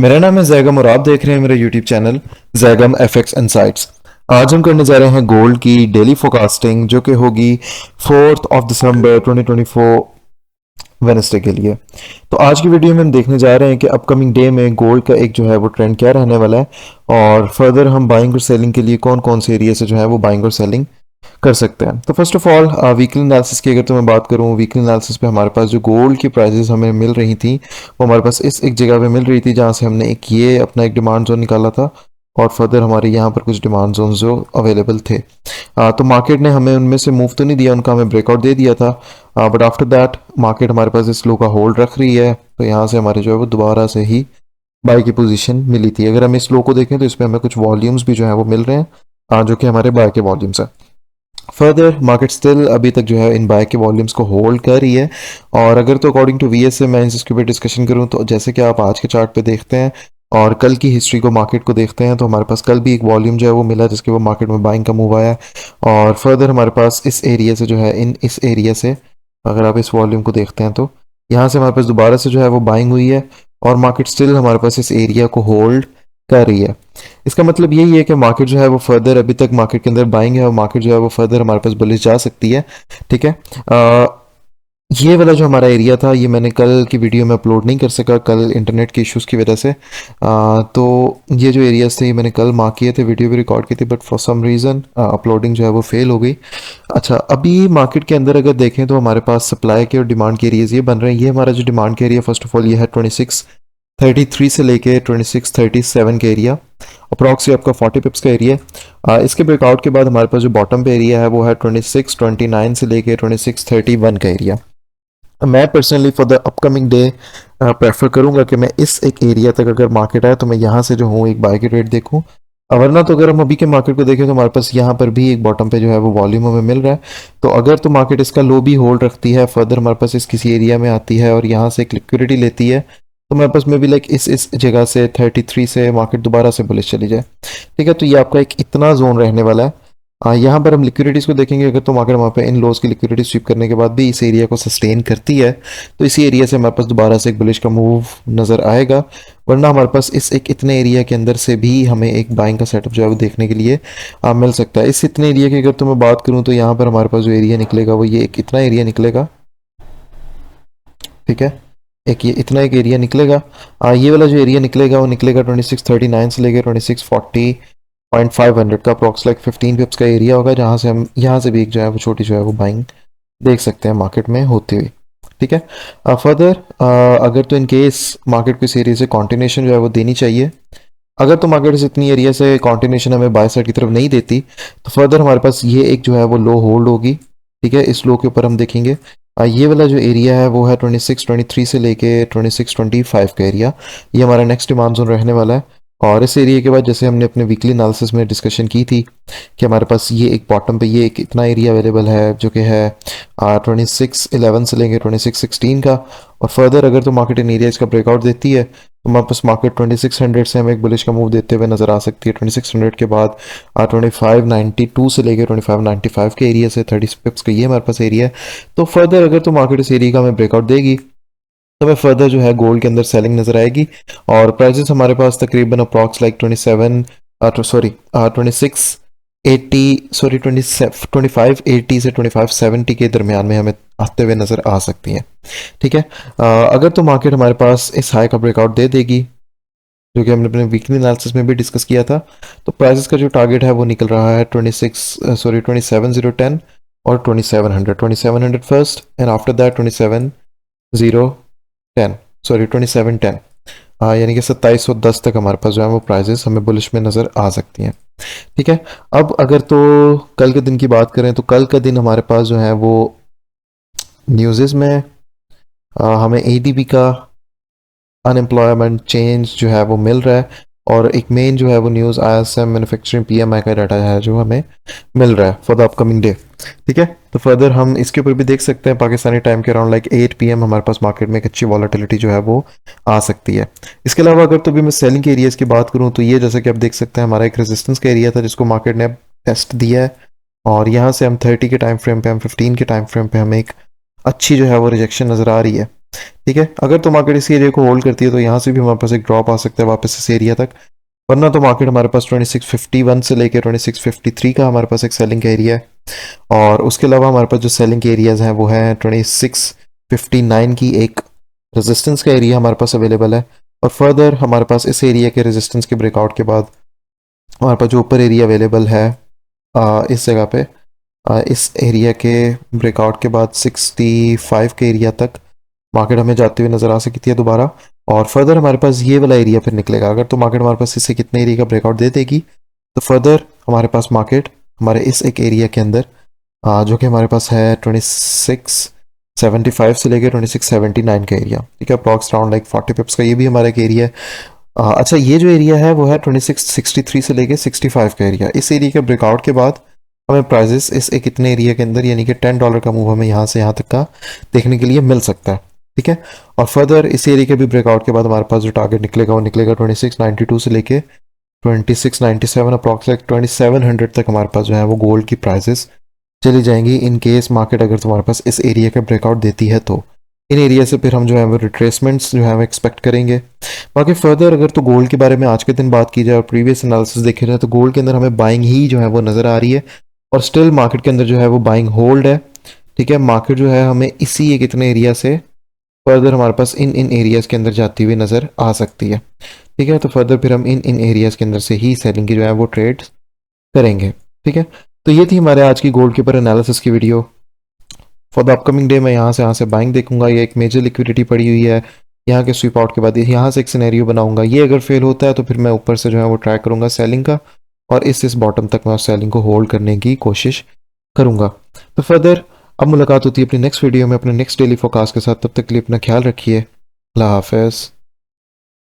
मेरा नाम है जैगम और आप देख रहे हैं मेरा YouTube channel Zaigham FX insights. आज हम करने जा रहे हैं गोल्ड की डेली फोरकास्टिंग जो कि होगी 4 दिसंबर 2024 वेनसडे के लिए। तो आज की वीडियो में हम देखने जा रहे हैं कि अपकमिंग डे में गोल्ड का एक जो है वो ट्रेंड क्या रहने वाला है, और फर्दर हम बाइंग और सेलिंग के लिए कौन कौन से एरिया से जो है वो बाइंग और सेलिंग कर सकते हैं। तो first of all weekly analysis की अगर तो मैं बात करूं, वीकली एनालिसिस पे हमारे पास जो गोल्ड की प्राइसेस हमें मिल रही थी वो हमारे पास इस एक जगह पे मिल रही थी जहां से हमने एक ये अपना एक डिमांड जोन निकाला था, और फर्दर हमारे यहाँ पर कुछ डिमांड जोन जो अवेलेबल थे। तो मार्केट ने हमें उनमें से मूव तो नहीं दिया, उनका हमें ब्रेकआउट दे दिया था, बट आफ्टर दैट मार्केट हमारे पास इस लो का होल्ड रख रही है। तो यहाँ से हमारे जो है वो दोबारा से ही बाई की पोजीशन मिली थी। अगर हम इस लो को देखें तो इसमें हमें कुछ वॉल्यूम्स भी जो है वो मिल रहे हैं, जो कि हमारे बाय के वॉल्यूम्स हैं। फर्दर मार्केट स्टिल अभी तक जो है इन बाय के वॉल्यूम्स को होल्ड कर रही है। और अगर तो अकॉर्डिंग टू वी एस से मैं इसके ऊपर डिस्कशन करूं तो जैसे कि आप आज के चार्ट पे देखते हैं और कल की हिस्ट्री को मार्केट को देखते हैं, तो हमारे पास कल भी एक वॉल्यूम जो है वो मिला जिसके वो मार्केट में बाइंग का मूव आया। और फर्दर हमारे पास इस एरिया से जो है इस एरिया से अगर आप इस वॉल्यूम को देखते हैं तो यहाँ से हमारे पास दोबारा से जो है वो बाइंग हुई है, और मार्केट स्टिल हमारे पास इस एरिया को होल्ड कर रही है। इसका मतलब यही है कि मार्केट जो है वो फर्दर अभी तक मार्केट के अंदर बाइंग है और मार्केट जो है वो फर्दर हमारे पास बुलिश जा सकती है। ठीक है। ये वाला जो हमारा एरिया था ये मैंने कल की वीडियो में अपलोड नहीं कर सका, कल इंटरनेट के इश्यूज़ की वजह से। तो ये जो एरियाज थे ये मैंने कल मार्क किए थे, वीडियो भी रिकॉर्ड की थी, but for some reason uploading जो है वो फेल हो गई। अच्छा, अभी मार्केट के अंदर अगर देखें तो हमारे पास सप्लाई के और डिमांड के एरियाज ये बन रहे हैं। ये हमारा जो डिमांड के एरिया फर्स्ट ऑफ ऑल ये है 2633 से लेके 2637 के एरिया, अप्रॉक्स आपका 40 पिप्स का एरिया है। इसके ब्रेकआउट के बाद हमारे पास जो बॉटम पे एरिया है वो है 2629 से लेके 2631 का एरिया। मैं personally for the upcoming day prefer करूंगा कि मैं इस एक एरिया तक अगर मार्केट आए तो मैं यहाँ से जो हूँ एक बाय के रेट देखूँ। वरना तो अगर हम अभी के मार्केट को देखें तो हमारे पास यहाँ पर भी एक बॉटम पे जो है वो वॉल्यूम हमें मिल रहा है। तो अगर तो मार्केट इसका लो भी होल्ड रखती है, फर्दर हमारे पास इस किसी एरिया में आती है और यहाँ से एक लिक्विडिटी लेती है, तो हमारे पास में भी लाइक इस जगह से 33 से मार्केट दोबारा से बुलिश चली जाए। ठीक है, तो ये आपका एक इतना जोन रहने वाला है। यहाँ पर हम लिक्विडिटीज़ को देखेंगे, अगर तो मार्केट वहाँ पे इन लोज की लिक्विडिटी स्वीप करने के बाद भी इस एरिया को सस्टेन करती है तो इसी एरिया से हमारे पास दोबारा से एक बुलिश का मूव नज़र आएगा। वरना हमारे पास इस एक इतने एरिया के अंदर से भी हमें एक बाइंग का सेटअप जो है वो देखने के लिए मिल सकता है। इस इतने एरिया की अगर तो मैं बात करूँ तो यहाँ पर हमारे पास जो एरिया निकलेगा वो ये एक इतना एरिया निकलेगा। ठीक है, एक ये इतना एक एरिया निकलेगा। ये वाला जो एरिया निकलेगा वो निकलेगा 2639 से लेकर 2640.500 का, अप्रॉक्स लाइक 15 पिप्स का एरिया होगा, जहाँ से हम यहाँ से भी एक जो है वो छोटी जो है वो बाइंग देख सकते हैं मार्केट में होती हुई। ठीक है। फर्दर अगर तो इन केस मार्केट को इस एरिया से कॉन्टिन्यूशन जो है वो देनी चाहिए, अगर तो मार्केट इस इतनी एरिया से कॉन्टिन्यूशन हमें बाय साइड की तरफ नहीं देती तो फर्दर हमारे पास ये एक जो है वो लो होल्ड होगी। ठीक है, इस लो के ऊपर हम देखेंगे ये वाला जो एरिया है वो है 2623 से लेके 2625 का एरिया, ये हमारा नेक्स्ट डिमांड जोन रहने वाला है। और इस एरिया के बाद जैसे हमने अपने वीकली एनालिसिस में डिस्कशन की थी कि हमारे पास ये एक बॉटम पे ये एक इतना एरिया अवेलेबल है जो कि है 2611 से लेके 2616 का। और फर्दर अगर तो मार्केट इन एरिया इसका ब्रेकआउट देती है तो हमारे पास मार्केट 2600 से हमें एक बुलिश का मूव देते हुए नजर आ सकती है। 2600 के बाद 2592 से लेकर 2595 के एरिया से 30 पिप्स का ये हमारे पास एरिया है। तो फर्दर अगर तो मार्केट इस एरिया का हमें ब्रेकआउट देगी तो हमें फर्दर जो है गोल्ड के अंदर सेलिंग नजर आएगी। और प्राइसेस हमारे पास तकरीबन अप्रॉक्स लाइक 2580 से 2570 के दरमियान में हमें आते हुए नजर आ सकती हैं। ठीक है। अगर तो मार्केट हमारे पास इस हाई का ब्रेकआउट दे देगी जो कि हमने अपने वीकली एनालिसिस में भी डिस्कस किया था, तो प्राइसेस का जो टारगेट है वो निकल रहा है 27010 और 2700 फर्स्ट, एंड आफ्टर दैट 2710 यानी कि 2710 तक हमारे पास जो है वो प्राइजेस हमें बुलिश में नज़र आ सकती हैं। ठीक है। अब अगर तो कल के दिन की बात करें तो कल का दिन हमारे पास जो है वो न्यूज़ में हमें एडीपी का अनएम्प्लॉयमेंट चेंज जो है वो मिल रहा है, और एक मेन जो है वो न्यूज़ आईएसएम मैन्युफैक्चरिंग पीएमआई का डाटा है जो हमें मिल रहा है फॉर द अपकमिंग डे। ठीक है, तो फर्दर हम इसके ऊपर भी देख सकते हैं पाकिस्तानी टाइम के अराउंड लाइक 8 PM हमारे पास मार्केट में एक अच्छी वॉलेटिलिटी जो है वो आ सकती है। इसके अलावा अगर तो भी मैं सेलिंग के एरियाज की बात करूँ तो ये जैसे कि आप देख सकते हैं हमारा एक रेजिस्टेंस का एरिया था जिसको मार्केट ने टेस्ट दिया है, और यहाँ से हम 30 के टाइम फ्रेम पे, हम 15 के टाइम फ्रेम पे हमें एक अच्छी जो है वो रिजेक्शन नज़र आ रही है। ठीक है, अगर तो मार्केट इस एरिया को होल्ड करती है तो यहाँ से भी हमारे पास एक ड्रॉप आ सकता है वापस इस एरिया तक, वरना तो मार्केट हमारे पास 2651 से लेकर 2653 का हमारे पास एक सेलिंग एरिया है। और उसके अलावा हमारे पास जो सेलिंग एरियाज हैं वो है 2659 की एक रेजिस्टेंस का एरिया हमारे पास अवेलेबल है। और फर्दर हमारे पास इस एरिया के रेजिस्टेंस के ब्रेकआउट के बाद हमारे पास जो ऊपर एरिया अवेलेबल है इस जगह पे, इस एरिया के ब्रेकआउट के बाद 65 के एरिया तक मार्केट हमें जाते हुए नजर आ सकती है दोबारा। और फर्दर हमारे पास ये वाला एरिया फिर निकलेगा, अगर तो मार्केट हमारे पास इससे कितने एरिया का ब्रेकआउट दे देगी तो फर्दर हमारे पास मार्केट हमारे इस एक एरिया के अंदर जो कि हमारे पास है 2675 से लेकर 2679 का एरिया, ठीक है, अप्रॉक्स राउंड लाइक 40 पिप्स का ये भी हमारा एक एरिया है। अच्छा, ये जो एरिया है वो है 2663 से लेके 65 का एरिया। इस एरिया के ब्रेकआउट के बाद हमें प्राइजेस इस एक इतने एरिया के अंदर यानी कि $10 का मूव हमें यहाँ से यहाँ तक का देखने के लिए मिल सकता है, ठीक है। और फर्दर इस एरिया के भी ब्रेकआउट के बाद हमारे पास जो टारगेट निकलेगा वो निकलेगा 2692 से लेके 2697 अप्रॉक्सीमेट 2700 तक हमारे पास जो है वो गोल्ड की प्राइजेस चली जाएंगी इन केस मार्केट अगर तुम्हारे पास इस एरिया का ब्रेकआउट देती है तो। इन एरिया से फिर हम जो है वो रिट्रेसमेंट्स जो है वो एक्सपेक्ट करेंगे। बाकी फर्दर अगर तो गोल्ड के बारे में आज के दिन बात की जाए और प्रीवियस एनालिसिस देखे जाए तो गोल्ड के अंदर हमें बाइंग ही जो है वो नज़र आ रही है और स्टिल मार्केट के अंदर जो है वो बाइंग होल्ड है, ठीक है। मार्केट जो है हमें इसी एक इतने एरिया से फर्दर हमारे पास इन इन एरियाज़ के अंदर जाती हुई नज़र आ सकती है, ठीक है। तो फर्दर फिर हम इन इन एरियाज़ के अंदर से ही सेलिंग की जो है वो ट्रेड करेंगे, ठीक है। तो ये थी हमारे आज की गोल्ड के ऊपर एनालिसिस की video. For the upcoming day मैं यहाँ से बाइंग देखूंगा, ये एक मेजर लिक्विडिटी पड़ी हुई है, यहाँ के स्वीप आउट के बाद यहाँ से एक सिनेरियो बनाऊंगा, ये अगर फेल होता है तो फिर मैं ऊपर से जो है वो ट्राई करूंगा सेलिंग का और इस बॉटम तक मैं उस सेलिंग को होल्ड करने की कोशिश करूंगा। तो फर्दर अब मुलाकात होती है अपनी नेक्स्ट वीडियो में अपने नेक्स्ट डेली फोरकास्ट के साथ, तब तक के लिए अपना ख्याल रखिए। अल्लाह हाफिज़।